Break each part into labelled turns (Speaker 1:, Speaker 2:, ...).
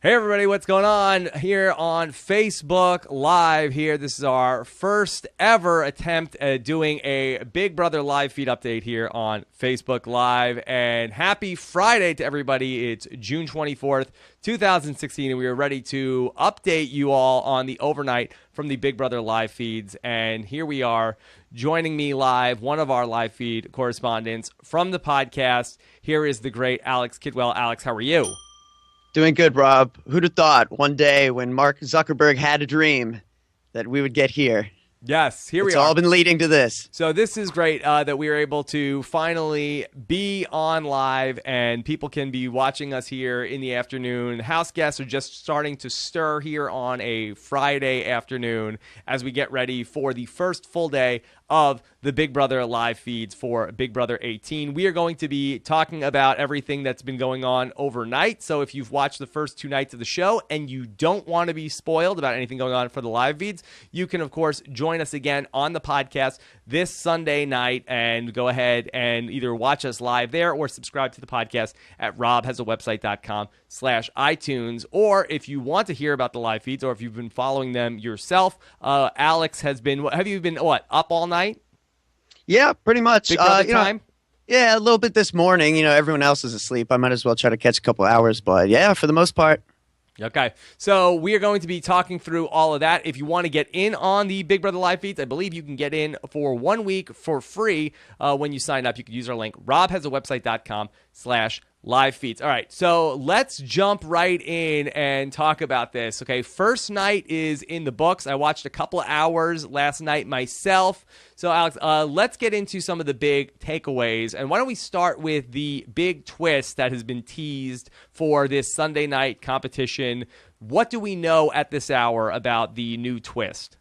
Speaker 1: Hey everybody, what's going on here on Facebook Live here? This is our first ever attempt at doing a Big Brother live feed update here on Facebook Live. And happy Friday to everybody. It's June 24th, 2016, and we are ready to update you all on the overnight from the Big Brother live feeds. And here we are, joining me live, one of our live feed correspondents from the podcast. Here is the great Alex Kidwell. Alex, how are you?
Speaker 2: Doing good, Rob. Who'd have thought one day when Mark Zuckerberg had a dream that we would get here?
Speaker 1: Yes, here we are.
Speaker 2: It's all been leading to this.
Speaker 1: So this is great that we are able to finally be on live and people can be watching us here in the afternoon. House guests are just starting to stir here on a Friday afternoon as we get ready for the first full day of the Big Brother live feeds for Big Brother 18. We are going to be talking about everything that's been going on overnight. So if you've watched the first two nights of the show and you don't want to be spoiled about anything going on for the live feeds, you can, of course, join us again on the podcast this Sunday night and go ahead and either watch us live there or subscribe to the podcast at robhasawebsite.com/iTunes. Or if you want to hear about the live feeds or if you've been following them yourself, Alex has been, have you been, up all night?
Speaker 2: Yeah, pretty much.
Speaker 1: Big Brother time?
Speaker 2: Yeah, a little bit this morning. Everyone else is asleep. I might as well try to catch a couple hours. But yeah, for the most part.
Speaker 1: Okay, so we are going to be talking through all of that. If you want to get in on the Big Brother live feeds, I believe you can get in for 1 week for free when you sign up. You can use our link, robhasawebsite.com/live feeds. All right, so let's jump right in and talk about this. Okay, first night is in the books. I watched a couple of hours last night myself. So, Alex, let's get into some of the big takeaways. And why don't we start with the big twist that has been teased for this Sunday night competition? What do we know at this hour about the new twist?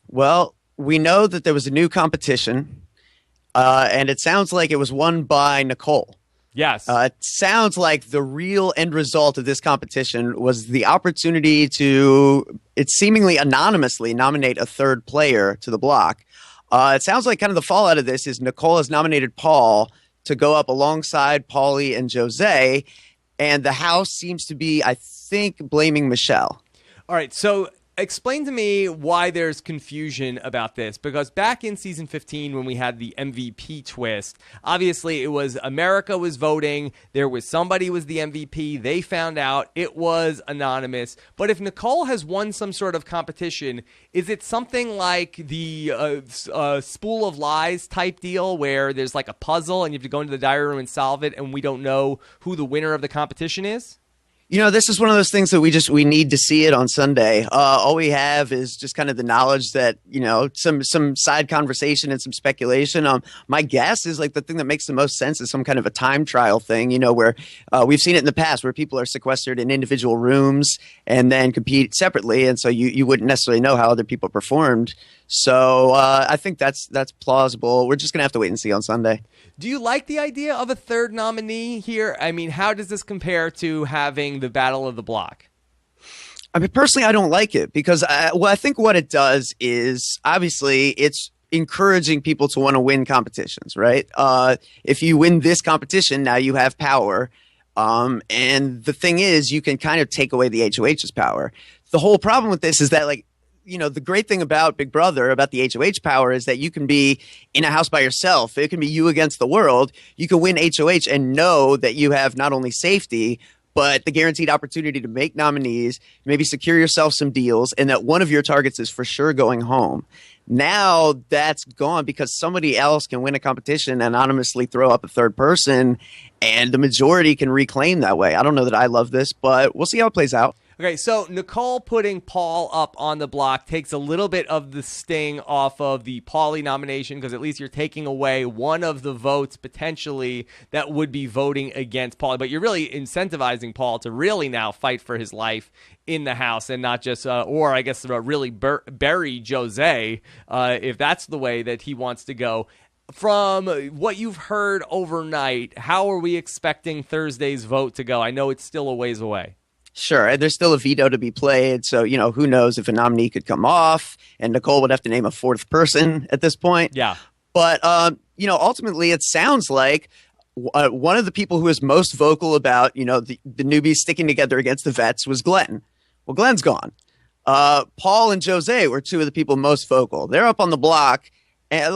Speaker 2: Well, we know that there was a new competition, and it sounds like it was won by Nicole.
Speaker 1: Yes.
Speaker 2: It sounds like the real end result of this competition was the opportunity to, it's seemingly anonymously, nominate a third player to the block. It sounds like kind of the fallout of this is Nicole has nominated Paul to go up alongside Paulie and Jose, and the house seems to be, I think, blaming Michelle.
Speaker 1: All right, so explain to me why there's confusion about this, because back in season 15 when we had the MVP twist, obviously it was America was voting, there was somebody was the MVP, they found out it was anonymous. But if Nicole has won some sort of competition, is it something like the Spool of Lies type deal where there's like a puzzle and you have to go into the diary room and solve it and we don't know who the winner of the competition is?
Speaker 2: This is one of those things that we need to see it on Sunday. All we have is just kind of the knowledge that, some side conversation and some speculation. My guess is like the thing that makes the most sense is some kind of a time trial thing, where we've seen it in the past where people are sequestered in individual rooms and then compete separately. And so you wouldn't necessarily know how other people performed. So I think that's plausible. We're just going to have to wait and see on Sunday.
Speaker 1: Do you like the idea of a third nominee here? I mean, how does this compare to having the Battle of the Block?
Speaker 2: I mean, personally, I don't like it because I think what it does is obviously it's encouraging people to want to win competitions, right? If you win this competition, now you have power. And the thing is, you can kind of take away the HOH's power. The whole problem with this is that, the great thing about Big Brother, about the HOH power, is that you can be in a house by yourself. It can be you against the world. You can win HOH and know that you have not only safety, but the guaranteed opportunity to make nominees, maybe secure yourself some deals, and that one of your targets is for sure going home. Now that's gone because somebody else can win a competition and anonymously throw up a third person, and the majority can reclaim that way. I don't know that I love this, but we'll see how it plays out.
Speaker 1: Okay, so Nicole putting Paul up on the block takes a little bit of the sting off of the Paulie nomination because at least you're taking away one of the votes potentially that would be voting against Paulie. But you're really incentivizing Paul to really now fight for his life in the house and not just, or I guess really bury Jose if that's the way that he wants to go. From what you've heard overnight, how are we expecting Thursday's vote to go? I know it's still a ways away.
Speaker 2: Sure. And there's still a veto to be played. So, who knows if a nominee could come off and Nicole would have to name a fourth person at this point.
Speaker 1: Yeah.
Speaker 2: But, ultimately, it sounds like one of the people who was most vocal about, the newbies sticking together against the vets was Glenn. Well, Glenn's gone. Paul and Jose were two of the people most vocal. They're up on the block, and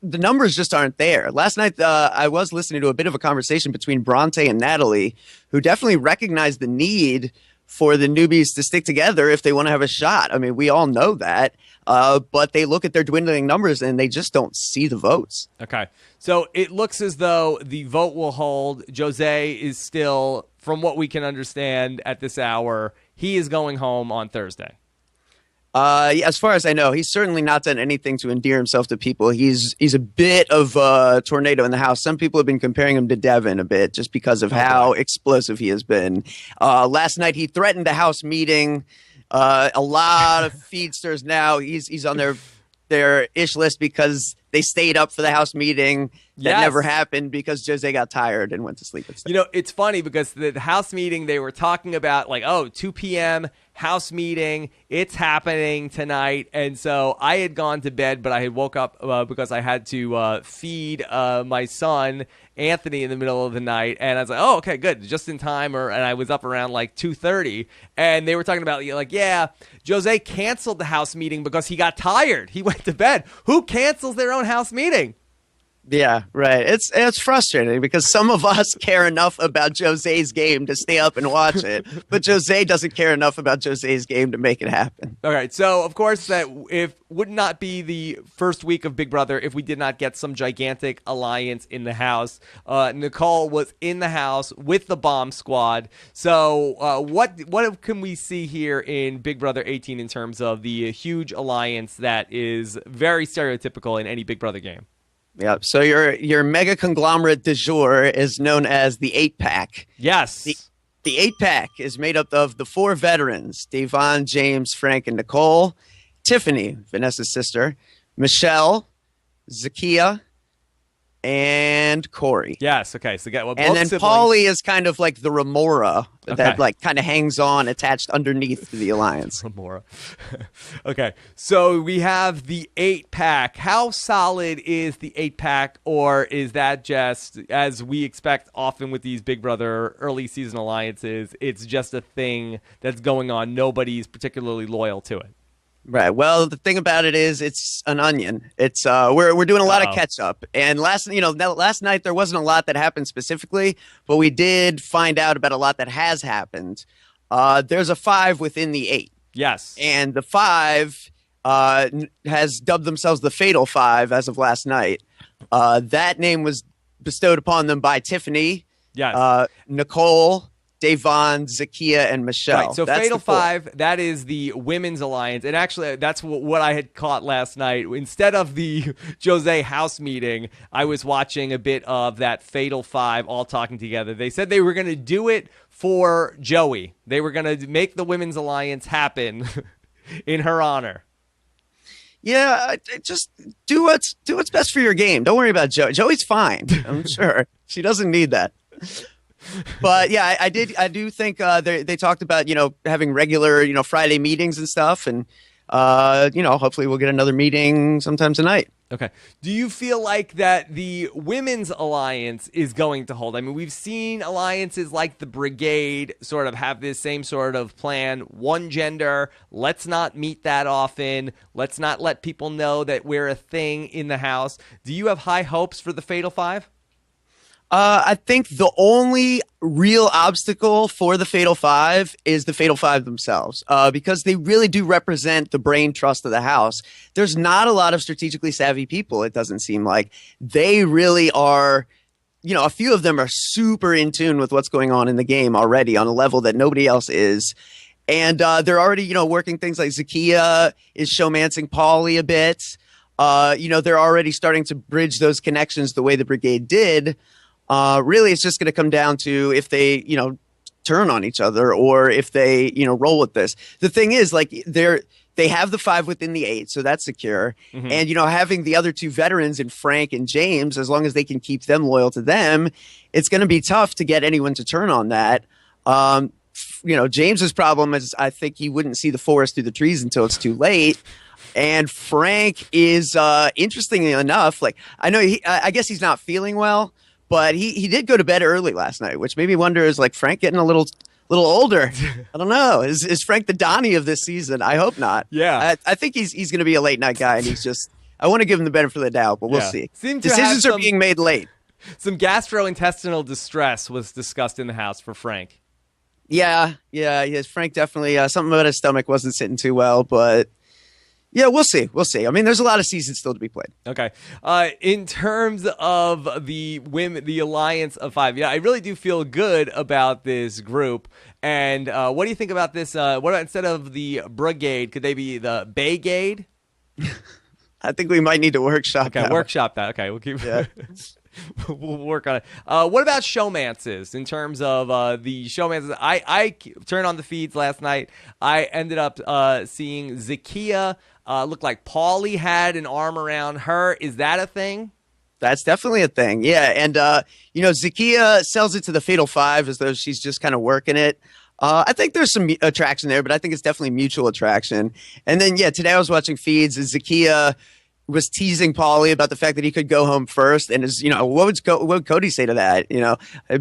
Speaker 2: the numbers just aren't there. Last night, I was listening to a bit of a conversation between Bronte and Natalie, who definitely recognized the need for the newbies to stick together if they want to have a shot. I mean, we all know that, but they look at their dwindling numbers and they just don't see the votes.
Speaker 1: Okay. So it looks as though the vote will hold. Jose is still, from what we can understand at this hour, he is going home on Thursday.
Speaker 2: Yeah, as far as I know, he's certainly not done anything to endear himself to people. He's a bit of a tornado in the house. Some people have been comparing him to Devin a bit just because of how explosive he has been. Last night, he threatened a house meeting. A lot of feedsters now. He's on their ish list because they stayed up for the house meeting that never happened because Jose got tired and went to sleep instead.
Speaker 1: It's funny because the house meeting, they were talking about 2 p.m. house meeting. It's happening tonight. And so I had gone to bed, but I had woke up because I had to feed my son, Anthony, in the middle of the night. And I was like, oh, okay, good. Just in time. And I was up around 2:30. And they were talking about, Jose canceled the house meeting because he got tired. He went to bed. Who cancels their own house meeting?
Speaker 2: Yeah, right. It's frustrating because some of us care enough about Jose's game to stay up and watch it, but Jose doesn't care enough about Jose's game to make it happen.
Speaker 1: All right. So, of course, that would not be the first week of Big Brother if we did not get some gigantic alliance in the house. Nicole was in the house with the bomb squad. So, what can we see here in Big Brother 18 in terms of the huge alliance that is very stereotypical in any Big Brother game?
Speaker 2: Yeah, so your mega conglomerate du jour is known as the 8-pack.
Speaker 1: Yes.
Speaker 2: The 8-pack is made up of the 4 veterans, Devon, James, Frank, and Nicole, Tiffany, Vanessa's sister, Michelle, Zakia, and Corey.
Speaker 1: Yes, okay. So
Speaker 2: and then Paulie is kind of like the remora that kind of hangs on attached underneath the alliance.
Speaker 1: Remora. Okay. So we have the 8-pack. How solid is the 8-pack, or is that just, as we expect often with these Big Brother early season alliances, it's just a thing that's going on. Nobody's particularly loyal to it.
Speaker 2: Right. Well, the thing about it is, it's an onion. It's we're doing a lot of catch up. And last night there wasn't a lot that happened specifically, but we did find out about a lot that has happened. There's a 5 within the 8.
Speaker 1: Yes.
Speaker 2: And the 5 has dubbed themselves the Fatal 5 as of last night. That name was bestowed upon them by Tiffany, Nicole, Devon, Zakia, and Michelle.
Speaker 1: Right, so that's Fatal 5, that is the women's alliance. And actually, that's what I had caught last night. Instead of the Jose house meeting, I was watching a bit of that Fatal 5 all talking together. They said they were going to do it for Joey. They were going to make the women's alliance happen in her honor.
Speaker 2: Yeah, just do what's best for your game. Don't worry about Joey. Joey's fine, I'm sure. She doesn't need that. But yeah, I do think they talked about having regular Friday meetings and stuff, and hopefully we'll get another meeting sometime tonight.
Speaker 1: Okay. Do you feel like that the women's alliance is going to hold? I mean, we've seen alliances like the Brigade sort of have this same sort of plan. One gender. Let's not meet that often. Let's not let people know that we're a thing in the house. Do you have high hopes for the Fatal 5?
Speaker 2: I think the only real obstacle for the Fatal 5 is the Fatal 5 themselves, because they really do represent the brain trust of the house. There's not a lot of strategically savvy people, it doesn't seem like. They really are, a few of them are super in tune with what's going on in the game already on a level that nobody else is. And they're already, working things like Zakia is showmancing Paulie a bit. They're already starting to bridge those connections the way the Brigade did. Really, it's just going to come down to if they, turn on each other or if they, roll with this. The thing is, they have the 5 within the 8, so that's secure. Mm-hmm. And, having the other 2 veterans in Frank and James, as long as they can keep them loyal to them, it's going to be tough to get anyone to turn on that. James's problem is I think he wouldn't see the forest through the trees until it's too late. And Frank is, interestingly enough, I know I guess he's not feeling well. But he did go to bed early last night, which made me wonder, is like Frank getting a little older? I don't know. Is Frank the Donnie of this season? I hope not.
Speaker 1: Yeah.
Speaker 2: I think he's going to be a late night guy, and he's just, I want to give him the benefit of the doubt, but we'll see. Decisions are being made late.
Speaker 1: Some gastrointestinal distress was discussed in the house for Frank.
Speaker 2: Yeah. Frank definitely, something about his stomach wasn't sitting too well, but yeah, we'll see. I mean, there's a lot of seasons still to be played.
Speaker 1: Okay. In terms of the women, the Alliance of Five, I really do feel good about this group. And what do you think about this? What about, instead of the brigade, could they be the Baygade?
Speaker 2: I think we might need to workshop that.
Speaker 1: Okay, workshop that. Okay, we'll keep.
Speaker 2: Yeah.
Speaker 1: We'll work on it. What about showmances? In terms of the showmances, I turned on the feeds last night. I ended up seeing Zakiya. Looked like Paulie had an arm around her. Is that a thing?
Speaker 2: That's definitely a thing. Yeah, and Zakiya sells it to the Fatal Five as though she's just kind of working it. I think there's some attraction there, but I think it's definitely mutual attraction. And then, today I was watching feeds, and Zakiya was teasing Paulie about the fact that he could go home first. And what would Cody say to that?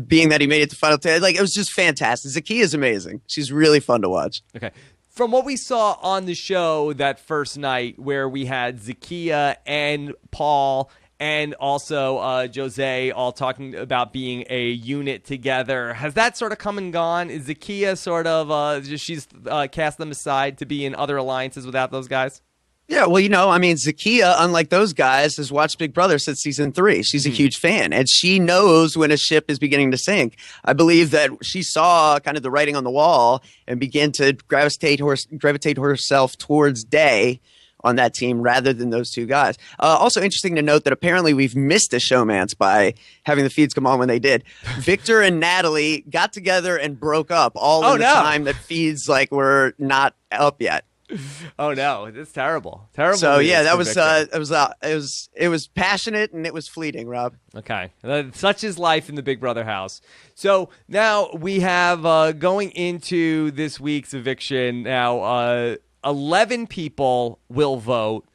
Speaker 2: Being that he made it to Final 10, like, it was just fantastic. Zakiya is amazing. She's really fun to watch.
Speaker 1: Okay. From what we saw on the show that first night, where we had Zakiya and Paul and also Jose all talking about being a unit together, has that sort of come and gone? Is Zakiya sort of she's cast them aside to be in other alliances without those guys?
Speaker 2: Yeah, well, Zakiya, unlike those guys, has watched Big Brother since season 3. She's a huge fan, and she knows when a ship is beginning to sink. I believe that she saw kind of the writing on the wall and began to gravitate herself towards Day on that team rather than those two guys. Also interesting to note that apparently we've missed a showmance by having the feeds come on when they did. Victor and Natalie got together and broke up all in the time that feeds were not up yet.
Speaker 1: Oh no, it's terrible.
Speaker 2: So yeah, that was it was passionate and it was fleeting, Rob.
Speaker 1: Okay, such is life in the Big Brother house. So now we have going into this week's eviction. Now 11 people will vote.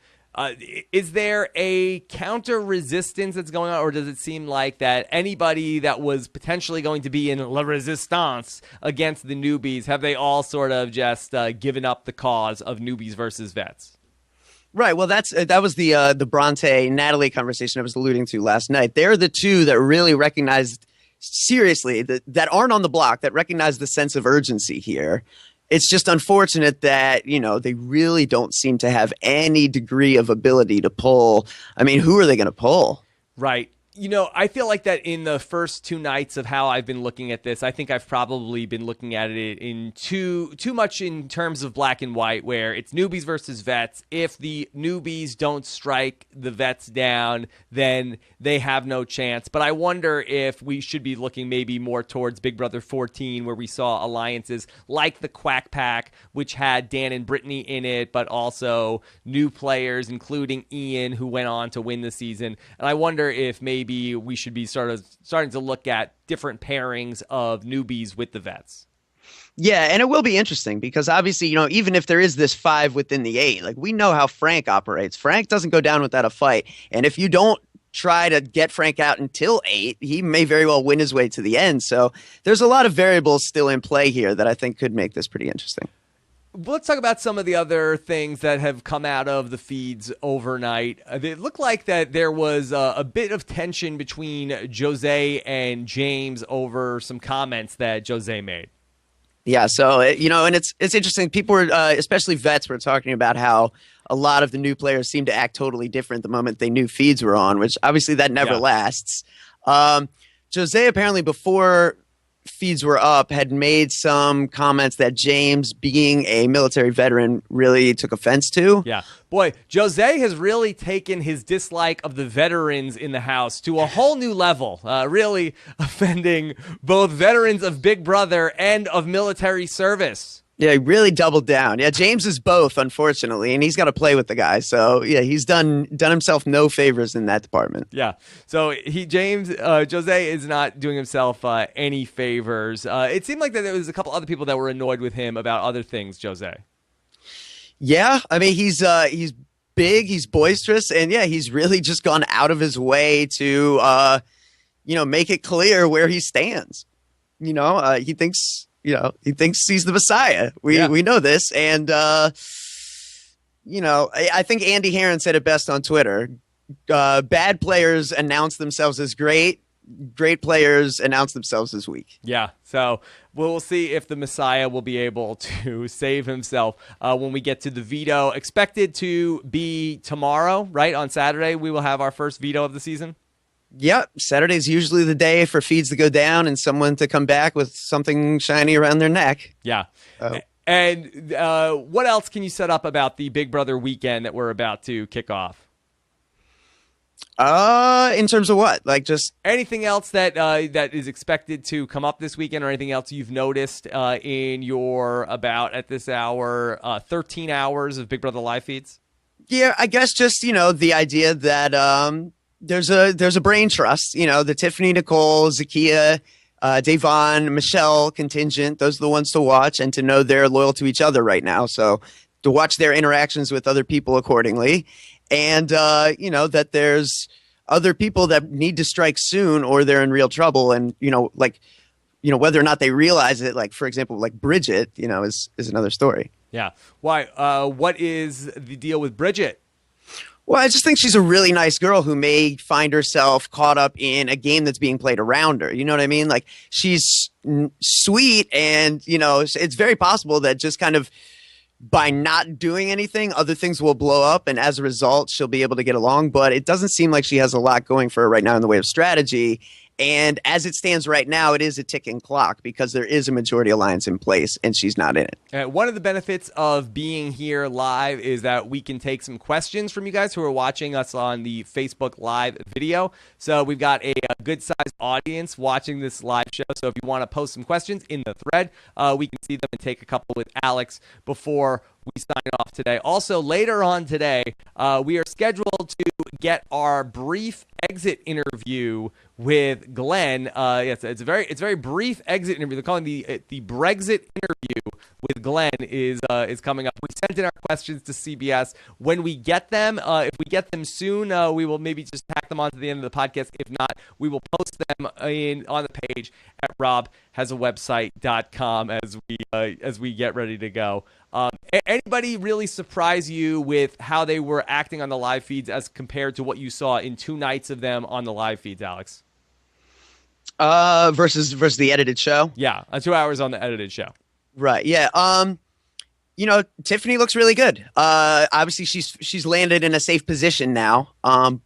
Speaker 1: Is there a counter resistance that's going on, or does it seem like that anybody that was potentially going to be in La Resistance against the newbies, have they all sort of just given up the cause of newbies versus vets?
Speaker 2: Right. Well, that was the Bronte Natalie conversation I was alluding to last night. They're the two that really recognized seriously that aren't on the block, that recognize the sense of urgency here. It's just unfortunate that, they really don't seem to have any degree of ability to pull. I mean, who are they going to pull?
Speaker 1: Right. I feel like that in the first 2 nights of how I've been looking at this, I think I've probably been looking at it in too much in terms of black and white, where it's newbies versus vets. If the newbies don't strike the vets down, then they have no chance. But I wonder if we should be looking maybe more towards Big Brother 14, where we saw alliances like the Quack Pack, which had Dan and Brittany in it, but also new players, including Ian, who went on to win the season. And I wonder if maybe we should be starting to look at different pairings of newbies with the vets.
Speaker 2: Yeah, and it will be interesting because obviously, even if there is this 5 within the 8, we know how Frank operates. Frank doesn't go down without a fight. And if you don't try to get Frank out until 8, he may very well win his way to the end. So there's a lot of variables still in play here that I think could make this pretty interesting.
Speaker 1: Let's talk about some of the other things that have come out of the feeds overnight. It looked like that there was a bit of tension between Jose and James over some comments that Jose made.
Speaker 2: Yeah, so, and it's interesting. People were, especially vets, were talking about how a lot of the new players seem to act totally different the moment they knew feeds were on, which obviously that never lasts. Jose apparently before feeds were up had made some comments that James, being a military veteran, really took offense to.
Speaker 1: Yeah. Boy, Jose has really taken his dislike of the veterans in the house to a whole new level, really offending both veterans of Big Brother and of military service.
Speaker 2: Yeah, he really doubled down. Yeah, James is both, unfortunately, and he's got to play with the guy. So, yeah, he's done himself no favors in that department.
Speaker 1: Yeah. So, Jose is not doing himself any favors. It seemed like that there was a couple other people that were annoyed with him about other things, Jose.
Speaker 2: Yeah, I mean, he's big, he's boisterous, and yeah, he's really just gone out of his way to make it clear where he stands. He thinks, he's the Messiah. We know this. And, I think Andy Herron said it best on Twitter. Bad players announce themselves as great. Great players announce themselves as weak.
Speaker 1: Yeah, so we'll see if the Messiah will be able to save himself when we get to the veto. Expected to be tomorrow, right? On Saturday, we will have our first veto of the season.
Speaker 2: Yep, Saturday's usually the day for feeds to go down and someone to come back with something shiny around their neck.
Speaker 1: Yeah. And what else can you set up about the Big Brother weekend that we're about to kick off?
Speaker 2: In terms of what? Like just
Speaker 1: anything else that that is expected to come up this weekend, or anything else you've noticed in your about at this hour 13 hours of Big Brother live feeds?
Speaker 2: Yeah, I guess just the idea that there's a brain trust. The Tiffany, Nicole, Zakiya, Davon, Michelle contingent. Those are the ones to watch and to know they're loyal to each other right now. So to watch their interactions with other people accordingly. And, that there's other people that need to strike soon or they're in real trouble. And, whether or not they realize it, like, for example, like Bridget, is another story.
Speaker 1: Yeah. Why? What is the deal with Bridget?
Speaker 2: Well, I just think she's a really nice girl who may find herself caught up in a game that's being played around her. You know what I mean? Like, she's sweet and, it's very possible that just kind of by not doing anything, other things will blow up, and as a result, she'll be able to get along. But it doesn't seem like she has a lot going for her right now in the way of strategy. And as it stands right now, it is a ticking clock because there is a majority alliance in place, and she's not in it.
Speaker 1: One of the benefits of being here live is that we can take some questions from you guys who are watching us on the Facebook Live video. So we've got a good-sized audience watching this live show. So if you want to post some questions in the thread, we can see them and take a couple with Alex before we sign off today. Also, later on today, we are scheduled to get our brief exit interview with Glenn. Yes, it's a very brief exit interview. They're calling the Brexit interview with Glenn is coming up. We sent in our questions to CBS. When we get them, if we get them soon, we will maybe just tack them onto the end of the podcast. If not, we will post them on the page at robhasawebsite.com as we get ready to go. Anybody really surprise you with how they were acting on the live feeds as compared to what you saw in 2 nights of them on the live feeds, Alex?
Speaker 2: Versus the edited show?
Speaker 1: Yeah, 2 hours on the edited show.
Speaker 2: Right. Yeah. Tiffany looks really good. Obviously she's landed in a safe position now.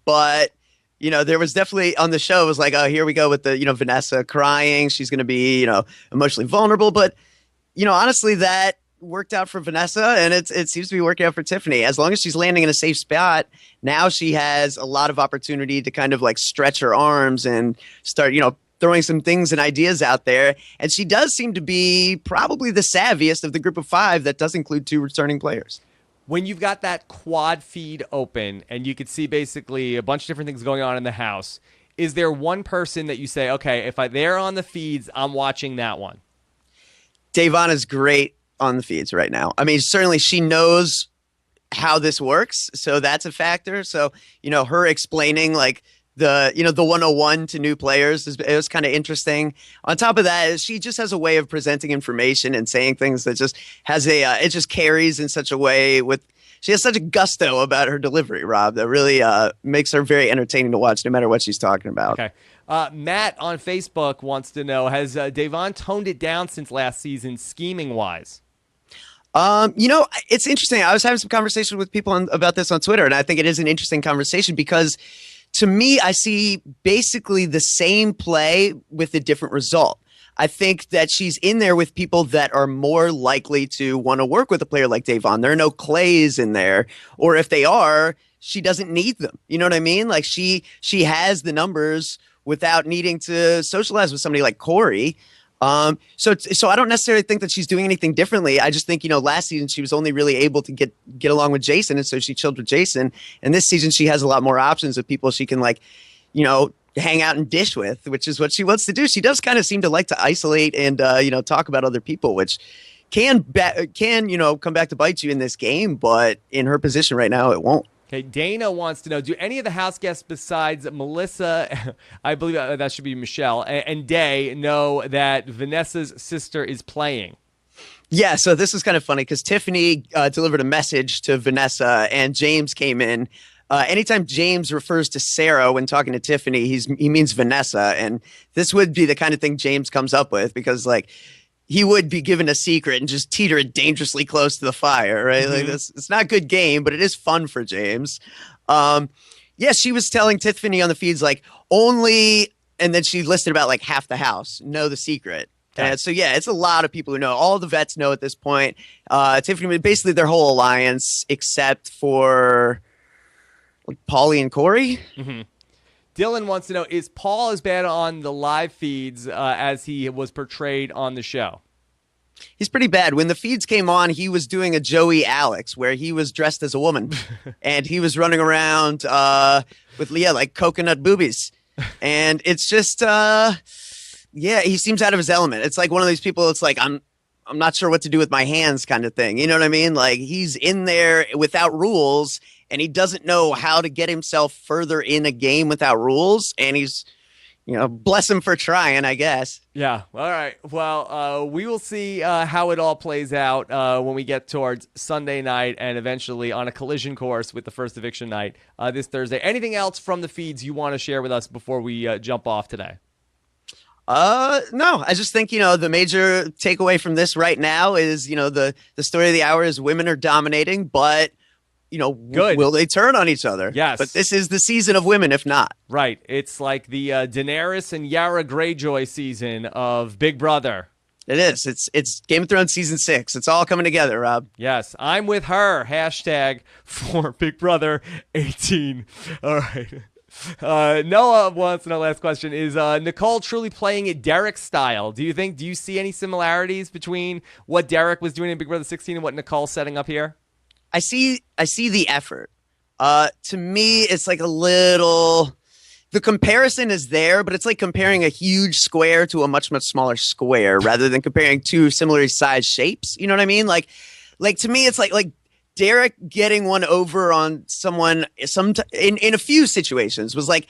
Speaker 2: But there was definitely on the show, it was like, oh, here we go with the, Vanessa crying. She's going to be, emotionally vulnerable. But, honestly, that worked out for Vanessa, and it seems to be working out for Tiffany. As long as she's landing in a safe spot, now she has a lot of opportunity to kind of like stretch her arms and start, throwing some things and ideas out there. And she does seem to be probably the savviest of the group of 5 that does include 2 returning players.
Speaker 1: When you've got that quad feed open and you could see basically a bunch of different things going on in the house, is there one person that you say, okay, if they're on the feeds, I'm watching that one?
Speaker 2: Davon is great on the feeds right now. I mean, certainly she knows how this works, so that's a factor. So, her explaining like the 101 to new players it was kind of interesting. On top of that, she just has a way of presenting information and saying things that just has it just carries in such a way she has such a gusto about her delivery, Rob, that really makes her very entertaining to watch no matter what she's talking about.
Speaker 1: Okay. Matt on Facebook wants to know, has Davon toned it down since last season, scheming-wise?
Speaker 2: It's interesting. I was having some conversation with people about this on Twitter, and I think it is an interesting conversation because to me, I see basically the same play with a different result. I think that she's in there with people that are more likely to want to work with a player like Davon. There are no Clays in there, or if they are, she doesn't need them. You know what I mean? Like she has the numbers without needing to socialize with somebody like Corey. So I don't necessarily think that she's doing anything differently. I just think, last season she was only really able to get along with Jason, and so she chilled with Jason. And this season she has a lot more options of people she can hang out and dish with, which is what she wants to do. She does kind of seem to like to isolate and talk about other people, which can come back to bite you in this game, but in her position right now, it won't.
Speaker 1: Okay, Dana wants to know, do any of the house guests besides Melissa, I believe that should be Michelle, and Day know that Vanessa's sister is playing?
Speaker 2: Yeah, so this is kind of funny because Tiffany delivered a message to Vanessa and James came in. Anytime James refers to Sarah when talking to Tiffany, he means Vanessa. And this would be the kind of thing James comes up with because, like, he would be given a secret and just teeter it dangerously close to the fire, right? Mm-hmm. Like this, it's not a good game, but it is fun for James. Yeah, she was telling Tiffany on the feeds like only, and then she listed about like half the house know the secret. Okay. And so yeah, it's a lot of people who know. All the vets know at this point. Tiffany, basically their whole alliance, except for like Paulie and Corey.
Speaker 1: Mm-hmm. Dylan wants to know, is Paul as bad on the live feeds as he was portrayed on the show?
Speaker 2: He's pretty bad. When the feeds came on, he was doing a Joey Alex where he was dressed as a woman and he was running around with Leah like coconut boobies. And it's just, yeah, he seems out of his element. It's like one of these people, it's like, I'm not sure what to do with my hands kind of thing. You know what I mean? Like he's in there without rules and he doesn't know how to get himself further in a game without rules. And he's, you know, bless him for trying, I guess.
Speaker 1: Yeah. All right. Well, we will see how it all plays out when we get towards Sunday night and eventually on a collision course with the first eviction night this Thursday. Anything else from the feeds you want to share with us before we jump off today?
Speaker 2: No, I just think, you know, the major takeaway from this right now is, you know, the story of the hour is women are dominating, but, you know, will they turn on each other?
Speaker 1: Yes.
Speaker 2: But this is the season of women, if not.
Speaker 1: Right. It's like the Daenerys and Yara Greyjoy season of Big Brother.
Speaker 2: It is. It's Game of Thrones season 6. It's all coming together, Rob.
Speaker 1: Yes. I'm with her. Hashtag for Big Brother 18. All right. Noah wants to know, last question, is Nicole truly playing it Derek style? Do you see any similarities between what Derek was doing in Big Brother 16 and what Nicole's setting up here?
Speaker 2: I see the effort. To me, it's like a little, the comparison is there, but it's like comparing a huge square to a much, much smaller square rather than comparing two similarly sized shapes. You know what I mean? Like to me, it's like Derek getting one over on someone in a few situations was like,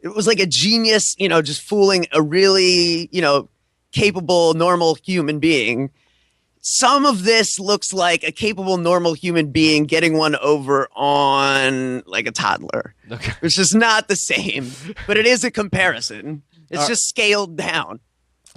Speaker 2: it was like a genius, you know, just fooling a really, you know, capable, normal human being. Some of this looks like a capable, normal human being getting one over on like a toddler, okay, which is not the same, but it is a comparison. It's just scaled down.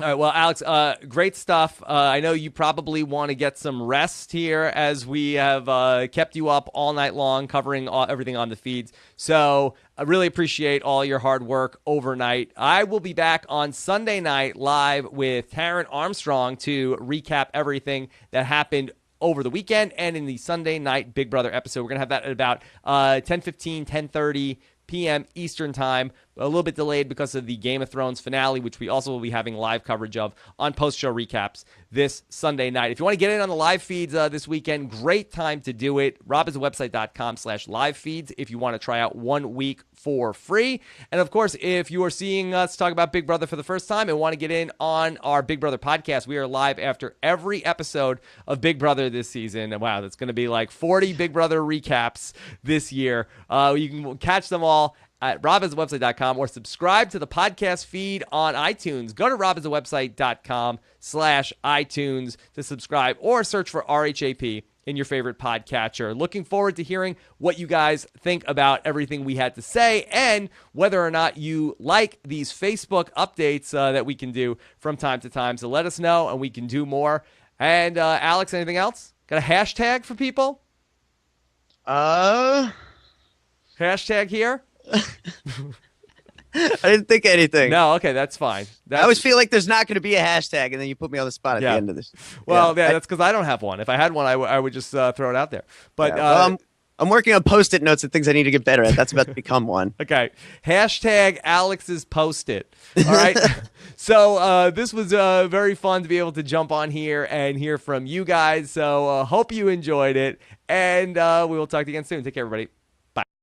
Speaker 1: All right, well, Alex, great stuff. I know you probably want to get some rest here as we have kept you up all night long covering everything on the feeds. So I really appreciate all your hard work overnight. I will be back on Sunday night live with Taryn Armstrong to recap everything that happened over the weekend and in the Sunday night Big Brother episode. We're going to have that at about 10:15, 10:30 p.m. Eastern time, a little bit delayed because of the Game of Thrones finale, which we also will be having live coverage of on post-show recaps this Sunday night. If you want to get in on the live feeds this weekend, great time to do it. robhasawebsite.com/live feeds if you want to try out 1 week for free. And of course, if you are seeing us talk about Big Brother for the first time and want to get in on our Big Brother podcast, we are live after every episode of Big Brother this season. And wow, that's going to be like 40 Big Brother recaps this year. You can catch them all at robhasawebsite.com or subscribe to the podcast feed on iTunes. Go to robhasawebsite.com/iTunes to subscribe or search for RHAP in your favorite podcatcher. Looking forward to hearing what you guys think about everything we had to say and whether or not you like these Facebook updates that we can do from time to time. So let us know and we can do more. And Alex, anything else? Got a hashtag for people? Hashtag here?
Speaker 2: I didn't think anything.
Speaker 1: No, okay, that's fine.
Speaker 2: I always feel like there's not going to be a hashtag, and then you put me on the spot at the end of this.
Speaker 1: Well, yeah, that's because I don't have one. If I had one, I would just throw it out there. But
Speaker 2: I'm working on Post-it notes and things I need to get better at. That's about to become one.
Speaker 1: Okay. Hashtag Alex's Post-it. All right. So this was very fun to be able to jump on here and hear from you guys. So hope you enjoyed it, and we will talk to you again soon. Take care, everybody.